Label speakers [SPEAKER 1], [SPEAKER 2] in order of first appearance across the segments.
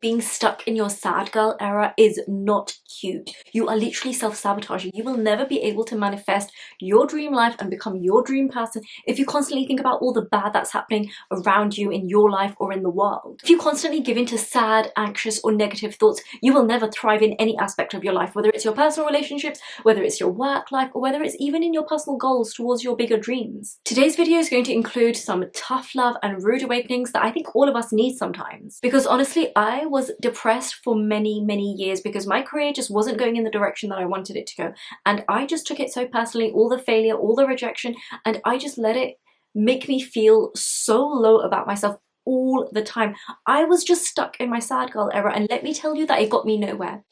[SPEAKER 1] Being stuck in your sad girl era is not cute. You are literally self-sabotaging. You will never be able to manifest your dream life and become your dream person if you constantly think about all the bad that's happening around you in your life or in the world. If you constantly give in to sad, anxious, or negative thoughts, you will never thrive in any aspect of your life, whether it's your personal relationships, whether it's your work life, or whether it's even in your personal goals towards your bigger dreams. Today's video is going to include some tough love and rude awakenings that I think all of us need sometimes. Because honestly, I was depressed for many years because my career just wasn't going in the direction that I wanted it to go, and I just took it so personally, all the failure, all the rejection, and I just let it make me feel so low about myself all the time. I was just stuck in my sad girl era, and let me tell you that it got me nowhere.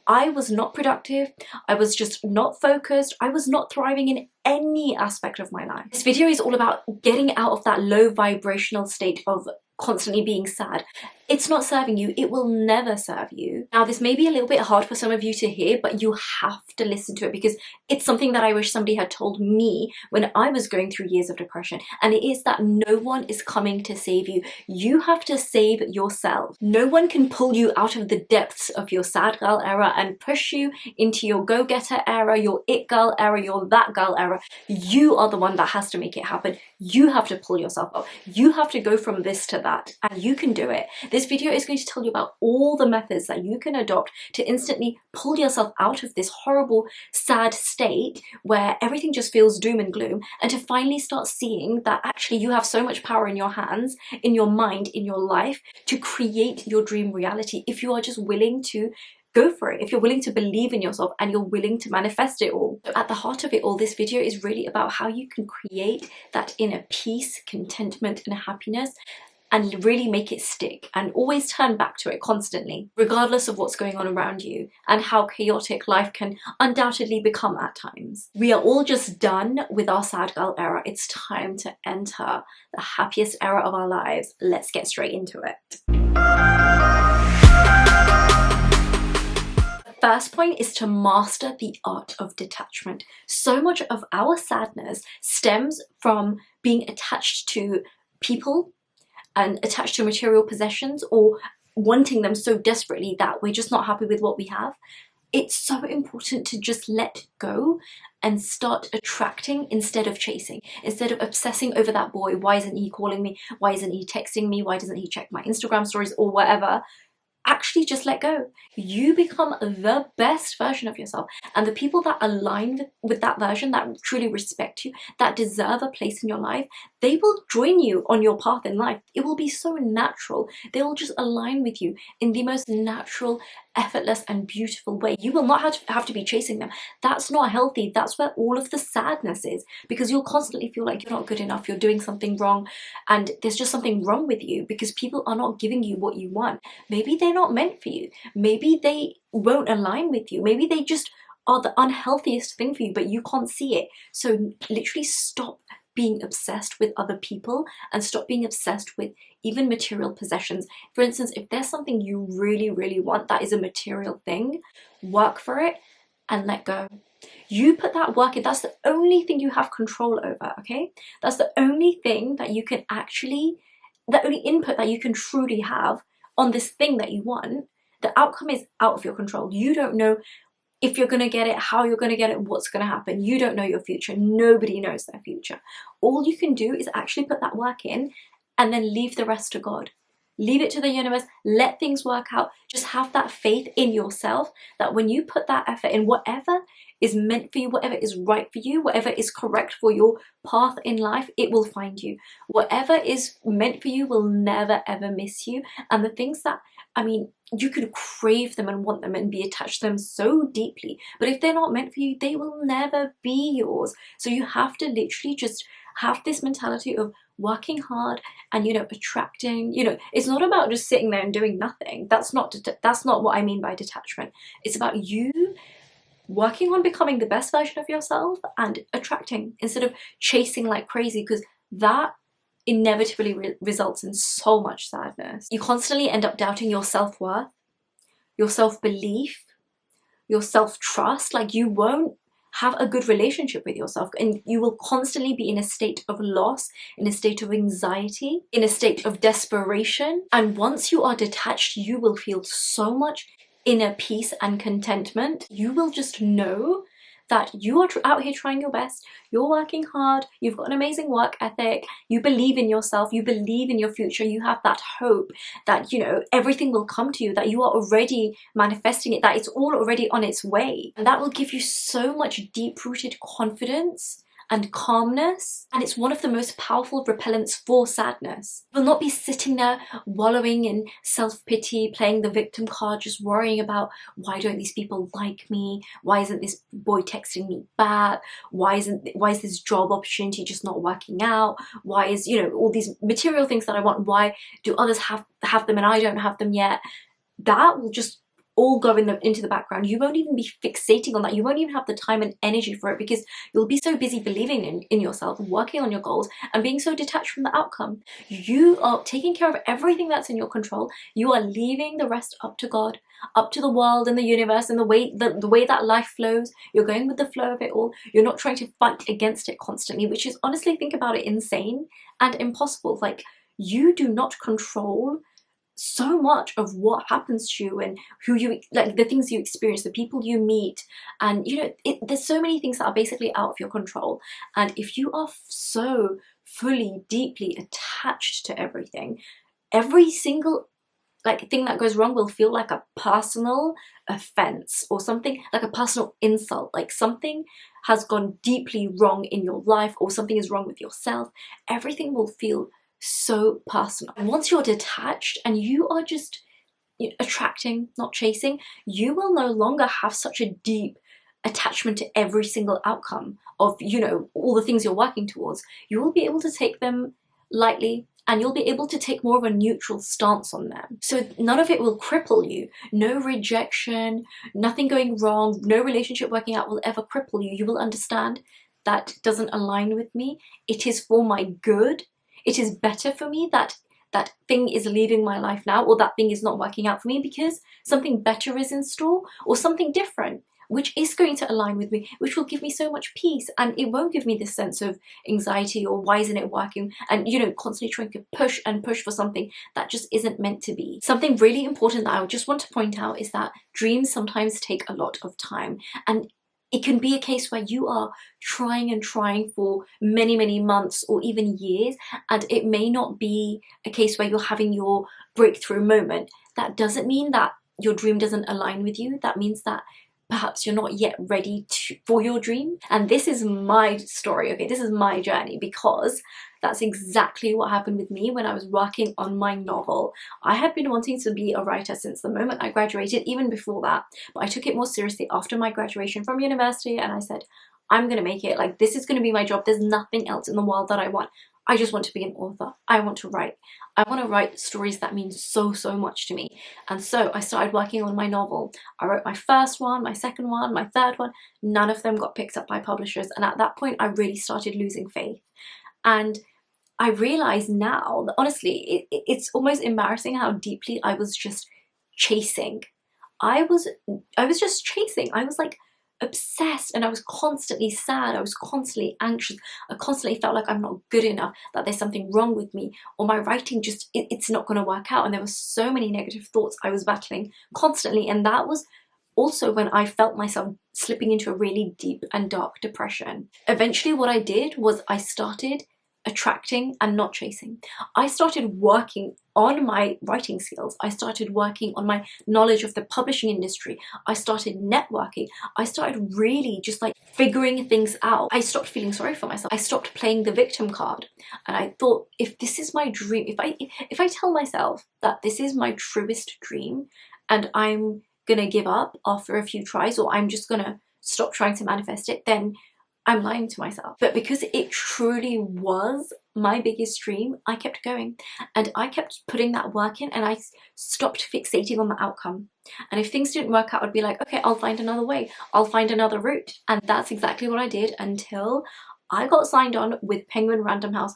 [SPEAKER 1] I was not productive, I was just not focused, I was not thriving in any aspect of my life. This video is all about getting out of that low vibrational state of constantly being sad. It's not serving you. It will never serve you. Now, this may be a little bit hard for some of you to hear, but you have to listen to it because it's something that I wish somebody had told me when I was going through years of depression. And it is that no one is coming to save you. You have to save yourself. No one can pull you out of the depths of your sad girl era and push you into your go-getter era, your it girl era, your that girl era. You are the one that has to make it happen. You have to pull yourself up. You have to go from this to that, and you can do it. This video is going to tell you about all the methods that you can adopt to instantly pull yourself out of this horrible, sad state where everything just feels doom and gloom, and to finally start seeing that actually you have so much power in your hands, in your mind, in your life to create your dream reality if you are just willing to go for it, if you're willing to believe in yourself and you're willing to manifest it all. So at the heart of it all, this video is really about how you can create that inner peace, contentment, and happiness, and really make it stick and always turn back to it constantly, regardless of what's going on around you and how chaotic life can undoubtedly become at times. We are all just done with our sad girl era. It's time to enter the happiest era of our lives. Let's get straight into it. First point is to master the art of detachment. So much of our sadness stems from being attached to people and attached to material possessions, or wanting them so desperately that we're just not happy with what we have. It's so important to just let go and start attracting instead of chasing, instead of obsessing over that boy. Why isn't he calling me? Why isn't he texting me? Why doesn't he check my Instagram stories or whatever? Actually just let go. You become the best version of yourself, and the people that align with that version, that truly respect you, that deserve a place in your life, they will join you on your path in life. It will be so natural. They will just align with you in the most natural, effortless, and beautiful way. You will not have to be chasing them. That's not healthy. That's where all of the sadness is, because you'll constantly feel like you're not good enough, you're doing something wrong, and there's just something wrong with you because people are not giving you what you want. Maybe they're not meant for you. Maybe they won't align with you. Maybe they just are the unhealthiest thing for you, but you can't see it. So literally stop being obsessed with other people and stop being obsessed with even material possessions. For instance, if there's something you really want that is a material thing, work for it and let go. You put that work in. That's the only thing you have control over, okay? That's the only thing that you can actually, the only input that you can truly have on this thing that you want. The outcome is out of your control. You don't know if you're going to get it, how you're going to get it, what's going to happen. You don't know your future. Nobody knows their future. All you can do is actually put that work in and then leave the rest to God. Leave it to the universe. Let things work out. Just have that faith in yourself that when you put that effort in, whatever is meant for you, whatever is right for you, whatever is correct for your path in life, it will find you. Whatever is meant for you will never ever miss you. And the things that, I mean, you could crave them and want them and be attached to them so deeply, but if they're not meant for you, they will never be yours. So you have to literally just have this mentality of working hard and, you know, attracting. You know, it's not about just sitting there and doing nothing. That's not what I mean by detachment. It's about you working on becoming the best version of yourself and attracting instead of chasing like crazy, because that inevitably results in so much sadness. You constantly end up doubting your self-worth, your self-belief, your self-trust. Like, you won't have a good relationship with yourself, and you will constantly be in a state of loss, in a state of anxiety, in a state of desperation. And once you are detached, you will feel so much inner peace and contentment. You will just know that you are out here trying your best, you're working hard, you've got an amazing work ethic, you believe in yourself, you believe in your future, you have that hope that, you know, everything will come to you, that you are already manifesting it, that it's all already on its way. And that will give you so much deep-rooted confidence and calmness, and it's one of the most powerful repellents for sadness. You will not be sitting there wallowing in self-pity, playing the victim card, just worrying about, why don't these people like me? Why isn't this boy texting me back? Why is this job opportunity just not working out? Why is, you know, all these material things that I want, why do others have them and I don't have them yet? That will just all go into the background. You won't even be fixating on that. You won't even have the time and energy for it, because you'll be so busy believing in yourself, working on your goals, and being so detached from the outcome. You are taking care of everything that's in your control. You are leaving the rest up to God, up to the world and the universe, and the way that life flows. You're going with the flow of it all. You're not trying to fight against it constantly, which is, honestly, think about it, insane and impossible. Like, you do not control so much of what happens to you, and who you, like, the things you experience, the people you meet, and, you know, there's so many things that are basically out of your control. And if you are so fully, deeply attached to everything, every single thing that goes wrong will feel like a personal offense, or something like a personal insult, like something has gone deeply wrong in your life, or something is wrong with yourself. Everything will feel so personal. And once you're detached and you are just, you know, attracting, not chasing, you will no longer have such a deep attachment to every single outcome of, you know, all the things you're working towards. You will be able to take them lightly, and you'll be able to take more of a neutral stance on them. So none of it will cripple you. No rejection, nothing going wrong, no relationship working out will ever cripple you. You will understand that doesn't align with me. It is for my good. It is better for me that that thing is leaving my life now, or that thing is not working out for me, because something better is in store, or something different, which is going to align with me, which will give me so much peace. And it won't give me this sense of anxiety, or why isn't it working? And, you know, constantly trying to push and push for something that just isn't meant to be. Something really important that I would just want to point out is that dreams sometimes take a lot of time. And it can be a case where you are trying and trying for many, many months or even years, and it may not be a case where you're having your breakthrough moment. That doesn't mean that your dream doesn't align with you. That means that perhaps you're not yet ready for your dream. And this is my story, okay? This is my journey, because that's exactly what happened with me when I was working on my novel. I had been wanting to be a writer since the moment I graduated, even before that, but I took it more seriously after my graduation from university, and I said, I'm gonna make it. Like, this is gonna be my job. There's nothing else in the world that I want. I just want to be an author. I want to write. I want to write stories that mean so, so much to me. And so I started working on my novel. I wrote my first one, my second one, my third one. None of them got picked up by publishers. And at that point, I really started losing faith. And I realize now that, honestly, it's almost embarrassing how deeply I was just chasing. I was just chasing. I was like obsessed, and I was constantly sad. I was constantly anxious. I constantly felt like I'm not good enough, that there's something wrong with me, or my writing just, it's not going to work out. And there were so many negative thoughts I was battling constantly. And that was also when I felt myself slipping into a really deep and dark depression. Eventually what I did was I started attracting and not chasing. I started working on my writing skills. I started working on my knowledge of the publishing industry. I started networking. I started really just like figuring things out. I stopped feeling sorry for myself. I stopped playing the victim card. And I thought, if this is my dream, if I tell myself that this is my truest dream, and I'm gonna give up after a few tries, or I'm just gonna stop trying to manifest it, then I'm lying to myself. But because it truly was my biggest dream, I kept going, and I kept putting that work in, and I stopped fixating on the outcome. And if things didn't work out, I'd be like, okay, I'll find another way. I'll find another route. And that's exactly what I did until I got signed on with Penguin Random House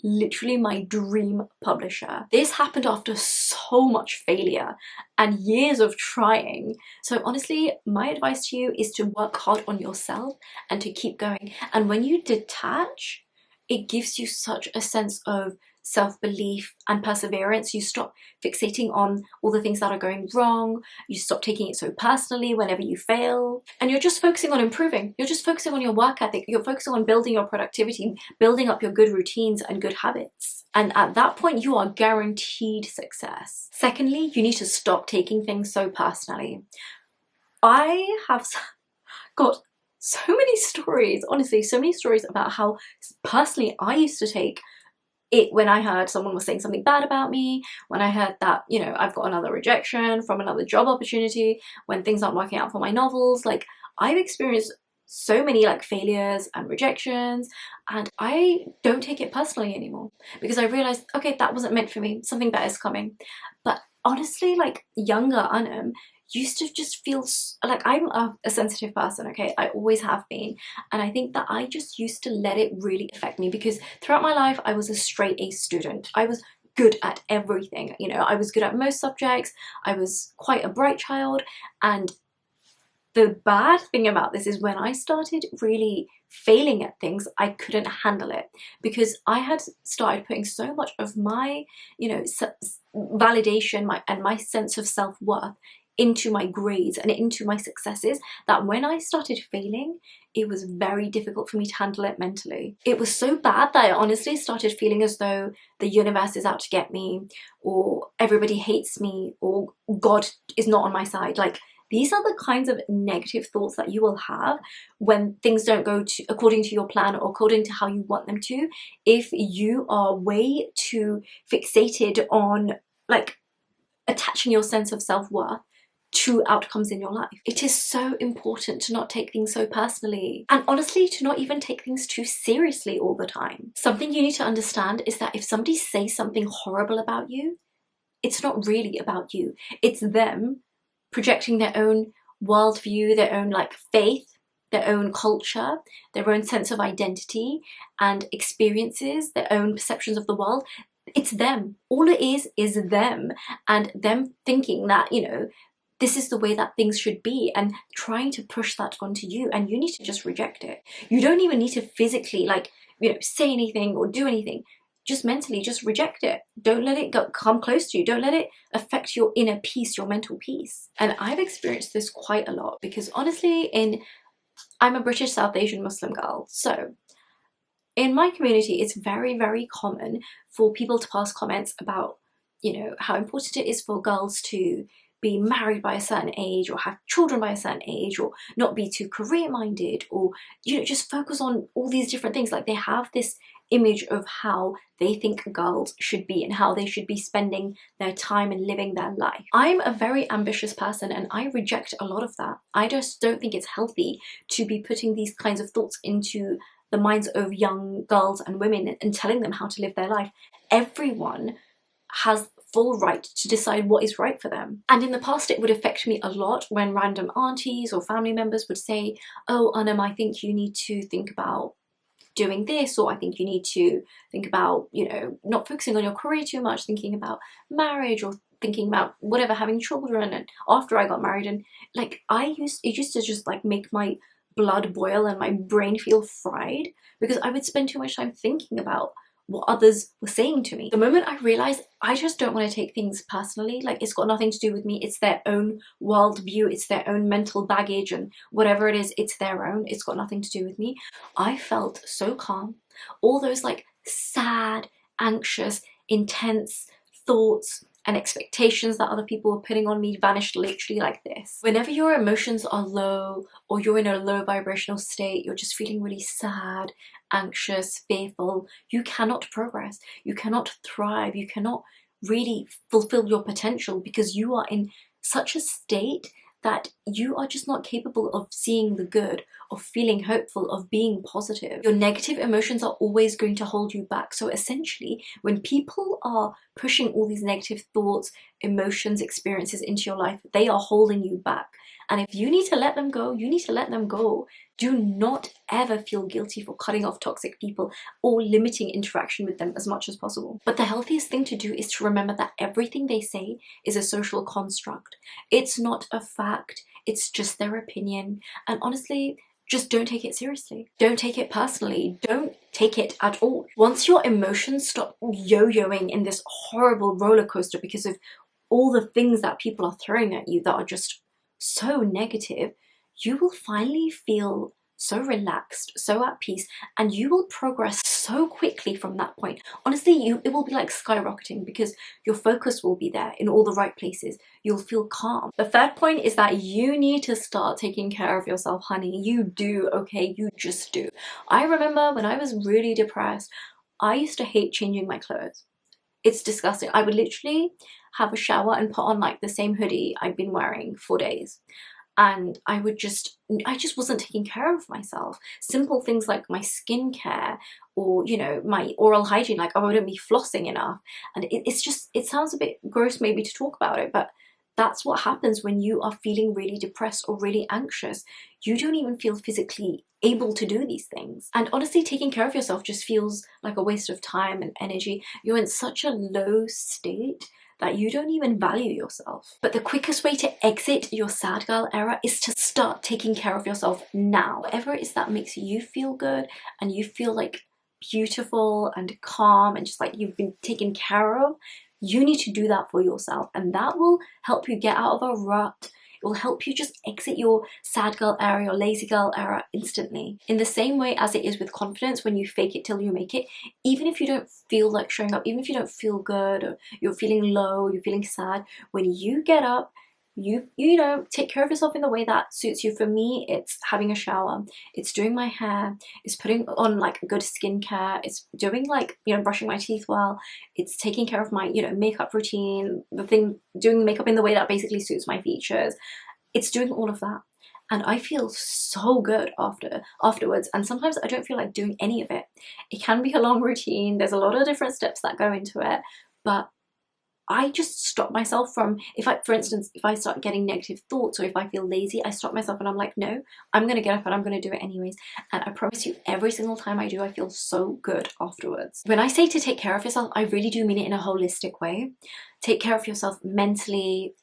[SPEAKER 1] literally my dream publisher. This happened after so much failure and years of trying. So honestly, my advice to you is to work hard on yourself and to keep going. And when you detach, it gives you such a sense of self-belief and perseverance. You stop fixating on all the things that are going wrong. You stop taking it so personally whenever you fail, and you're just focusing on improving. You're just focusing on your work ethic. You're focusing on building your productivity, building up your good routines and good habits. And at that point, you are guaranteed success. Secondly, you need to stop taking things so personally. I have got so many stories, honestly, so many stories about how personally I used to take it when I heard someone was saying something bad about me, when I heard that, you know, I've got another rejection from another job opportunity, when things aren't working out for my novels. Like, I've experienced so many like failures and rejections, and I don't take it personally anymore because I realized, okay, that wasn't meant for me, something better is coming. But honestly, like, younger Anam used to just feel like, I'm a sensitive person, okay, I always have been, and I think that I just used to let it really affect me because throughout my life I was a straight A student. I was good at everything, you know, I was good at most subjects, I was quite a bright child. And the bad thing about this is when I started really failing at things, I couldn't handle it because I had started putting so much of my, you know, validation and my sense of self-worth into my grades and into my successes, that when I started failing, it was very difficult for me to handle it mentally. It was so bad that I honestly started feeling as though the universe is out to get me, or everybody hates me, or God is not on my side. Like, these are the kinds of negative thoughts that you will have when things don't go according to your plan or according to how you want them to, if you are way too fixated on like attaching your sense of self-worth to outcomes in your life. It is so important to not take things so personally, and honestly to not even take things too seriously all the time. Something you need to understand is that if somebody says something horrible about you, it's not really about you. It's them projecting their own worldview, their own like faith, their own culture, their own sense of identity and experiences, their own perceptions of the world. It's them. All it is them, and them thinking that, you know, this is the way that things should be and trying to push that onto you, and you need to just reject it. You don't even need to physically, like, you know, say anything or do anything. Just mentally, just reject it. Don't let it come close to you. Don't let it affect your inner peace, your mental peace. And I've experienced this quite a lot because honestly, I'm a British South Asian Muslim girl. So in my community, it's very, very common for people to pass comments about, you know, how important it is for girls to be married by a certain age or have children by a certain age or not be too career minded, or, you know, just focus on all these different things. Like, they have this image of how they think girls should be and how they should be spending their time and living their life. I'm a very ambitious person and I reject a lot of that. I just don't think it's healthy to be putting these kinds of thoughts into the minds of young girls and women and telling them how to live their life. Everyone has full right to decide what is right for them. And in the past, it would affect me a lot when random aunties or family members would say, oh, Anam, I think you need to think about doing this, or I think you need to think about, you know, not focusing on your career too much, thinking about marriage or thinking about whatever, having children. And after I got married, and like, it used to just like make my blood boil and my brain feel fried because I would spend too much time thinking about what others were saying to me. The moment I realized I just don't want to take things personally, like, it's got nothing to do with me, it's their own worldview, it's their own mental baggage, and whatever it is, it's their own, it's got nothing to do with me. I felt so calm. All those like sad, anxious, intense thoughts and expectations that other people were putting on me vanished literally like this. Whenever your emotions are low or you're in a low vibrational state, you're just feeling really sad, anxious, fearful, you cannot progress, you cannot thrive, you cannot really fulfill your potential because you are in such a state that you are just not capable of seeing the good, of feeling hopeful, of being positive. Your negative emotions are always going to hold you back. So essentially, when people are pushing all these negative thoughts, emotions, experiences into your life. They are holding you back. And if you need to let them go, you need to let them go. Do not ever feel guilty for cutting off toxic people or limiting interaction with them as much as possible. But the healthiest thing to do is to remember that everything they say is a social construct. It's not a fact, it's just their opinion. And honestly, just don't take it seriously. Don't take it personally. Don't take it at all. Once your emotions stop yo-yoing in this horrible roller coaster because of all the things that people are throwing at you that are just so negative, you will finally feel so relaxed, so at peace, and you will progress so quickly from that point. Honestly, it will be like skyrocketing because your focus will be there in all the right places. You'll feel calm. The third point is that you need to start taking care of yourself, honey. You do, okay? You just do. I remember when I was really depressed, I used to hate changing my clothes. It's disgusting. I would literally have a shower and put on like the same hoodie I'd been wearing for days. And I just wasn't taking care of myself. Simple things like my skincare or, you know, my oral hygiene, like I wouldn't be flossing enough. And it sounds a bit gross maybe to talk about it, but that's what happens when you are feeling really depressed or really anxious. You don't even feel physically able to do these things. And honestly, taking care of yourself just feels like a waste of time and energy. You're in such a low state that you don't even value yourself. But the quickest way to exit your sad girl era is to start taking care of yourself now. Whatever it is that makes you feel good and you feel like beautiful and calm and just like you've been taken care of, you need to do that for yourself, and that will help you get out of a rut. It will help you just exit your sad girl era, your lazy girl era instantly. In the same way as it is with confidence, when you fake it till you make it, even if you don't feel like showing up, even if you don't feel good or you're feeling low, you're feeling sad, when you get up, you know, take care of yourself in the way that suits you. For me, it's having a shower, it's doing my hair, it's putting on like good skincare, it's doing like, you know, brushing my teeth well, it's taking care of my, you know, makeup routine, doing the makeup in the way that basically suits my features. It's doing all of that. And I feel so good afterwards. And sometimes I don't feel like doing any of it. It can be a long routine. There's a lot of different steps that go into it, but I just stop myself from, for instance, if I start getting negative thoughts or if I feel lazy, I stop myself and I'm like, no, I'm going to get up and I'm going to do it anyways. And I promise you, every single time I do, I feel so good afterwards. When I say to take care of yourself, I really do mean it in a holistic way. Take care of yourself mentally,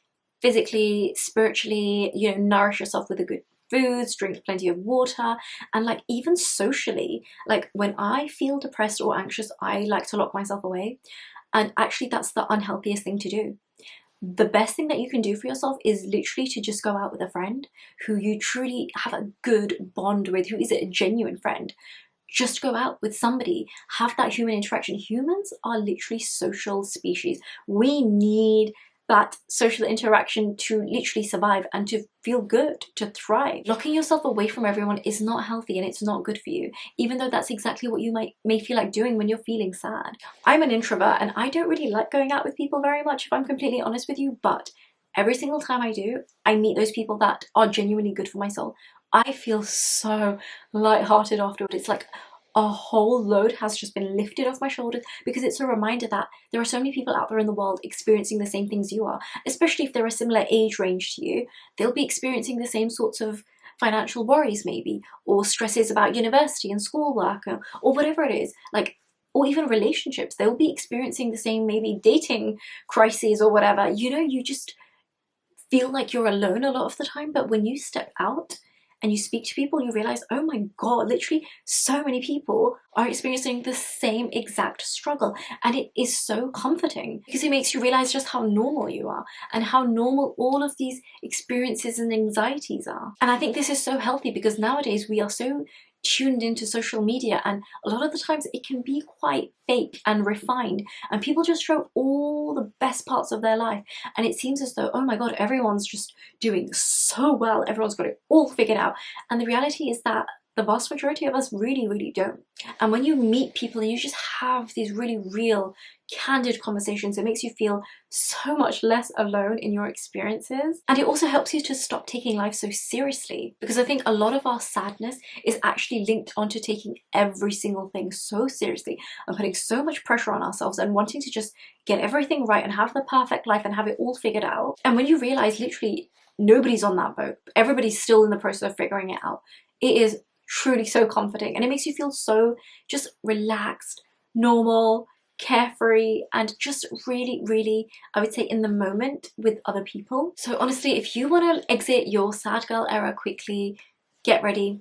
[SPEAKER 1] physically, spiritually, you know, nourish yourself with a good foods, drink plenty of water, and like even socially, like when I feel depressed or anxious, I like to lock myself away. And actually that's the unhealthiest thing to do. The best thing that you can do for yourself is literally to just go out with a friend who you truly have a good bond with, who is a genuine friend. Just go out with somebody, have that human interaction. Humans are literally social species. We need that social interaction to literally survive and to feel good, to thrive. Locking yourself away from everyone is not healthy and it's not good for you, even though that's exactly what you may feel like doing when you're feeling sad. I'm an introvert and I don't really like going out with people very much, if I'm completely honest with you, but every single time I do, I meet those people that are genuinely good for my soul. I feel so lighthearted afterward. It's like a whole load has just been lifted off my shoulders, because it's a reminder that there are so many people out there in the world experiencing the same things you are, especially if they're a similar age range to you. They'll be experiencing the same sorts of financial worries maybe, or stresses about university and schoolwork, or whatever it is, like, or even relationships. They'll be experiencing the same maybe dating crises or whatever. You know, you just feel like you're alone a lot of the time, but when you step out and you speak to people, you realize, oh my god, literally so many people are experiencing the same exact struggle. And it is so comforting because it makes you realize just how normal you are and how normal all of these experiences and anxieties are. And I think this is so healthy because nowadays we are so tuned into social media, and a lot of the times it can be quite fake and refined, and people just show all the best parts of their life, and it seems as though, oh my god, everyone's just doing so well, everyone's got it all figured out. And the reality is that the vast majority of us really don't. And when you meet people and you just have these really real, candid conversations, it makes you feel so much less alone in your experiences. And it also helps you to stop taking life so seriously, because I think a lot of our sadness is actually linked onto taking every single thing so seriously and putting so much pressure on ourselves and wanting to just get everything right and have the perfect life and have it all figured out. And when you realize literally nobody's on that boat, everybody's still in the process of figuring it out, it is truly so comforting, and it makes you feel so just relaxed, normal, carefree, and just really, I would say, in the moment with other people. So honestly, if you want to exit your sad girl era quickly, get ready.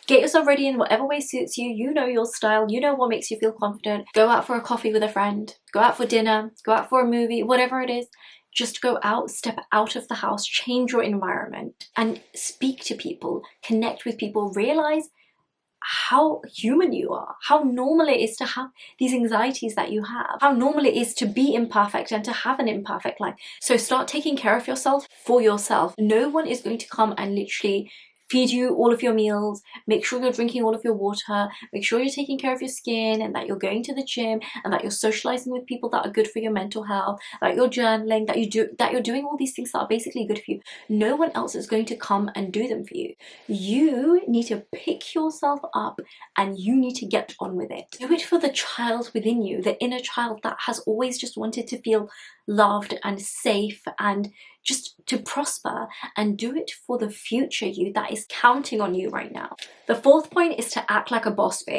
[SPEAKER 1] Get yourself ready in whatever way suits you. You know your style, you know what makes you feel confident. Go out for a coffee with a friend, go out for dinner, go out for a movie, whatever it is. Just go out, step out of the house, change your environment, and speak to people, connect with people, realize how human you are, how normal it is to have these anxieties that you have, how normal it is to be imperfect and to have an imperfect life. So start taking care of yourself for yourself. No one is going to come and literally feed you all of your meals, make sure you're drinking all of your water, make sure you're taking care of your skin and that you're going to the gym and that you're socializing with people that are good for your mental health, that you're journaling, that you're doing all these things that are basically good for you. No one else is going to come and do them for you. You need to pick yourself up and you need to get on with it. Do it for the child within you, the inner child that has always just wanted to feel loved and safe and just to prosper, and do it for the future you that is counting on you right now. The fourth point is to act like a boss bitch.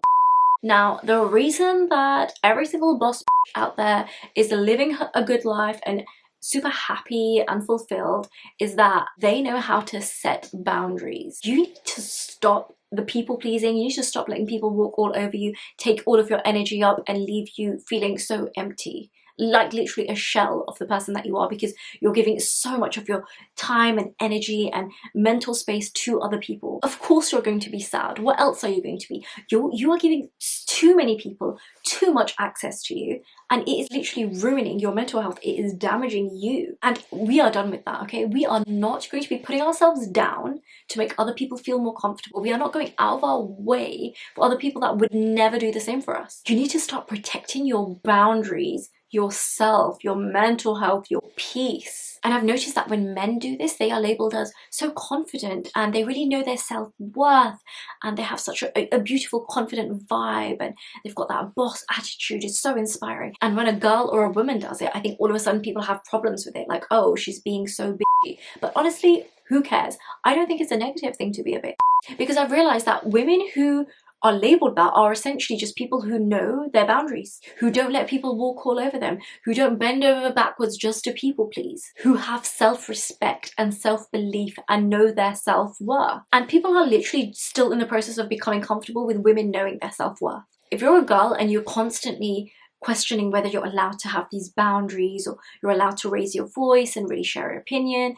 [SPEAKER 1] Now, the reason that every single boss bitch out there is living a good life and super happy and fulfilled is that they know how to set boundaries. You need to stop the people pleasing. You need to stop letting people walk all over you, take all of your energy up and leave you feeling so empty, like literally a shell of the person that you are, because you're giving so much of your time and energy and mental space to other people. Of course you're going to be sad. What else are you going to be? You are giving too many people too much access to you, and it is literally ruining your mental health. It is damaging you, and we are done with that, okay? We are not going to be putting ourselves down to make other people feel more comfortable. We are not going out of our way for other people that would never do the same for us. You need to start protecting your boundaries, yourself, your mental health, your peace. And I've noticed that when men do this, they are labeled as so confident and they really know their self-worth and they have such a beautiful, confident vibe and they've got that boss attitude. It's so inspiring. And when a girl or a woman does it, I think all of a sudden people have problems with it, like, oh, she's being so bitchy. But honestly, who cares? I don't think it's a negative thing to be a bitch, because I've realized that women who are labeled that are essentially just people who know their boundaries, who don't let people walk all over them, who don't bend over backwards just to people please, who have self-respect and self-belief and know their self-worth. And people are literally still in the process of becoming comfortable with women knowing their self-worth. If you're a girl and you're constantly questioning whether you're allowed to have these boundaries or you're allowed to raise your voice and really share your opinion,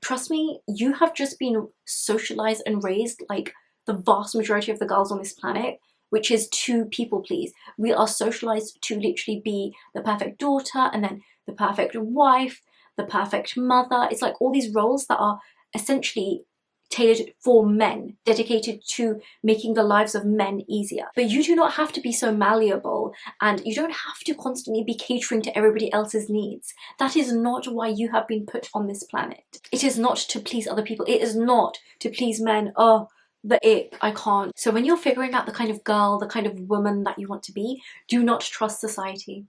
[SPEAKER 1] trust me, you have just been socialized and raised like the vast majority of the girls on this planet, which is to people please. We are socialized to literally be the perfect daughter and then the perfect wife, the perfect mother. It's like all these roles that are essentially tailored for men, dedicated to making the lives of men easier. But you do not have to be so malleable and you don't have to constantly be catering to everybody else's needs. That is not why you have been put on this planet. It is not to please other people. It is not to please men. Oh, the ick, I can't. So when you're figuring out the kind of girl, the kind of woman that you want to be, do not trust society.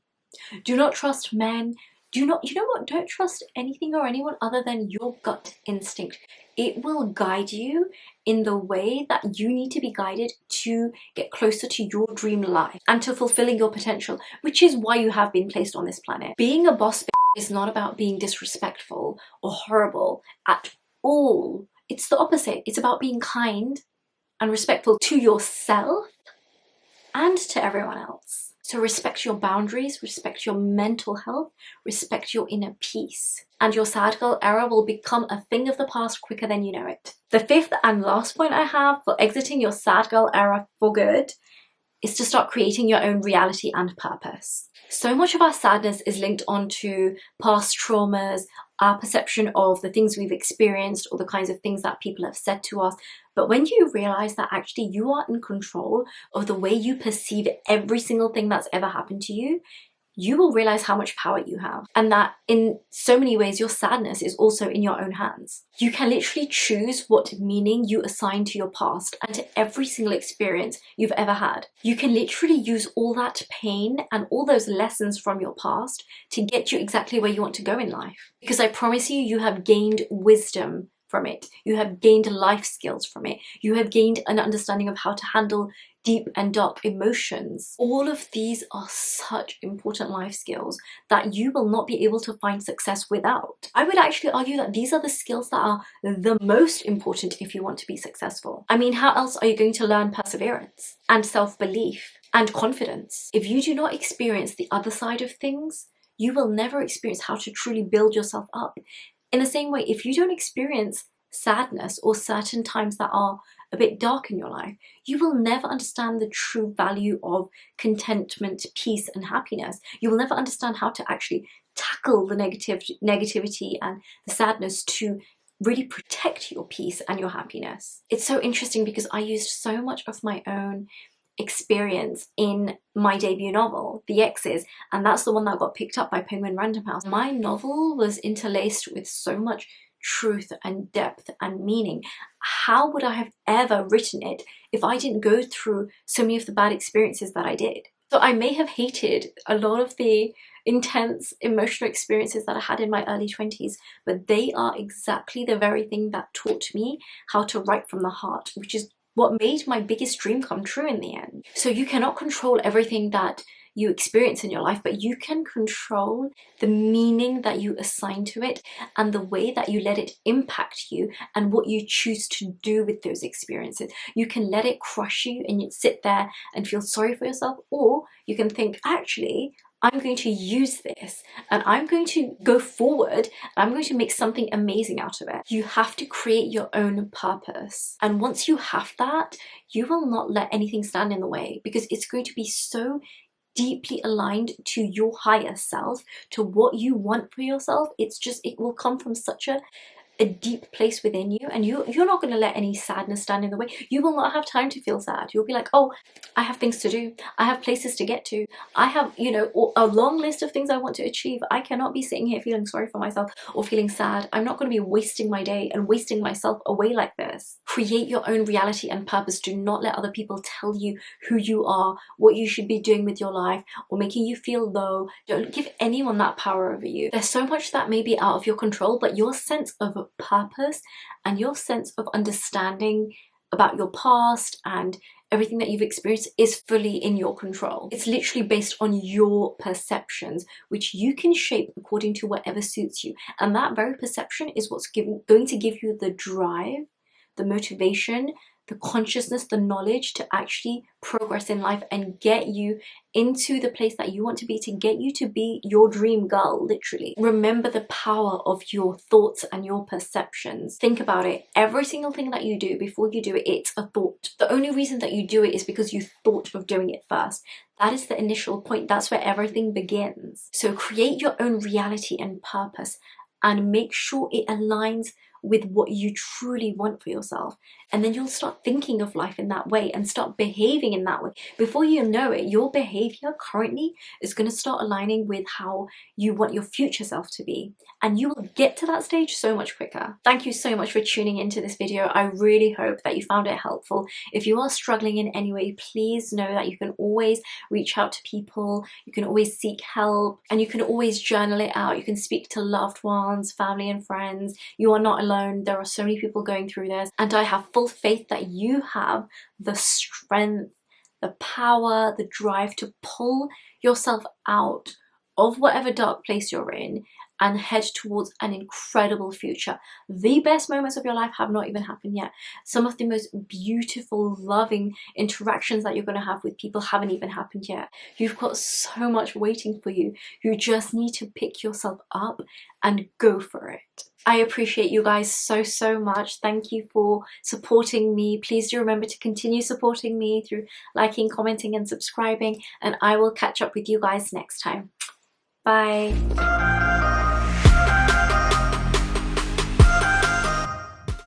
[SPEAKER 1] Do not trust men. You know what? Don't trust anything or anyone other than your gut instinct. It will guide you in the way that you need to be guided to get closer to your dream life and to fulfilling your potential, which is why you have been placed on this planet. Being a boss is not about being disrespectful or horrible at all. It's the opposite. It's about being kind and respectful to yourself and to everyone else. So respect your boundaries, respect your mental health, respect your inner peace. And your sad girl era will become a thing of the past quicker than you know it. The fifth and last point I have for exiting your sad girl era for good is to start creating your own reality and purpose. So much of our sadness is linked onto past traumas, our perception of the things we've experienced or the kinds of things that people have said to us. But when you realize that actually you are in control of the way you perceive every single thing that's ever happened to you, you will realize how much power you have, and that in so many ways your sadness is also in your own hands. You can literally choose what meaning you assign to your past and to every single experience you've ever had. You can literally use all that pain and all those lessons from your past to get you exactly where you want to go in life. Because I promise you, you have gained wisdom from it. You have gained life skills from it. You have gained an understanding of how to handle deep and dark emotions. All of these are such important life skills that you will not be able to find success without. I would actually argue that these are the skills that are the most important if you want to be successful. I mean, how else are you going to learn perseverance and self-belief and confidence? If you do not experience the other side of things, you will never experience how to truly build yourself up. In the same way, if you don't experience sadness or certain times that are a bit dark in your life, you will never understand the true value of contentment, peace, and happiness. You will never understand how to actually tackle the negativity and the sadness to really protect your peace and your happiness. It's so interesting because I used so much of my own experience in my debut novel, The Exes, and that's the one that got picked up by Penguin Random House. My novel was interlaced with so much truth and depth and meaning. How would I have ever written it if I didn't go through so many of the bad experiences that I did? So I may have hated a lot of the intense emotional experiences that I had in my early 20s, but they are exactly the very thing that taught me how to write from the heart, which is what made my biggest dream come true in the end. So you cannot control everything that you experience in your life, but you can control the meaning that you assign to it and the way that you let it impact you and what you choose to do with those experiences. You can let it crush you and you sit there and feel sorry for yourself, or you can think, actually, I'm going to use this and I'm going to go forward and I'm going to make something amazing out of it. You have to create your own purpose. And once you have that, you will not let anything stand in the way, because it's going to be so deeply aligned to your higher self, to what you want for yourself. It's just, it will come from such a deep place within you, and you're not going to let any sadness stand in the way. You will not have time to feel sad. You'll be like, oh, I have things to do, I have places to get to, I have, you know, a long list of things I want to achieve. I cannot be sitting here feeling sorry for myself or feeling sad. I'm not going to be wasting my day and wasting myself away like this. Create your own reality and purpose. Do not let other people tell you who you are, what you should be doing with your life, or making you feel low. Don't give anyone that power over you. There's so much that may be out of your control, but your sense of purpose and your sense of understanding about your past and everything that you've experienced is fully in your control. It's literally based on your perceptions, which you can shape according to whatever suits you. And that very perception is what's going to give you the drive, the motivation, the consciousness, the knowledge to actually progress in life and get you into the place that you want to get you to be your dream girl, literally. Remember the power of your thoughts and your perceptions. Think about it. Every single thing that you do, before you do it, it's a thought. The only reason that you do it is because you thought of doing it first. That is the initial point. That's where everything begins. So create your own reality and purpose and make sure it aligns with what you truly want for yourself. And then you'll start thinking of life in that way and start behaving in that way. Before you know it, your behavior currently is going to start aligning with how you want your future self to be. And you will get to that stage so much quicker. Thank you so much for tuning into this video. I really hope that you found it helpful. If you are struggling in any way, please know that you can always reach out to people. You can always seek help, and you can always journal it out. You can speak to loved ones, family and friends. You are not alone. There are so many people going through this, and I have full faith that you have the strength, the power, the drive to pull yourself out of whatever dark place you're in and head towards an incredible future. The best moments of your life have not even happened yet. Some of the most beautiful, loving interactions that you're going to have with people haven't even happened yet. You've got so much waiting for you. You just need to pick yourself up and go for it. I appreciate you guys so much. Thank you for supporting me. Please do remember to continue supporting me through liking, commenting and subscribing, and I will catch up with you guys next time. Bye.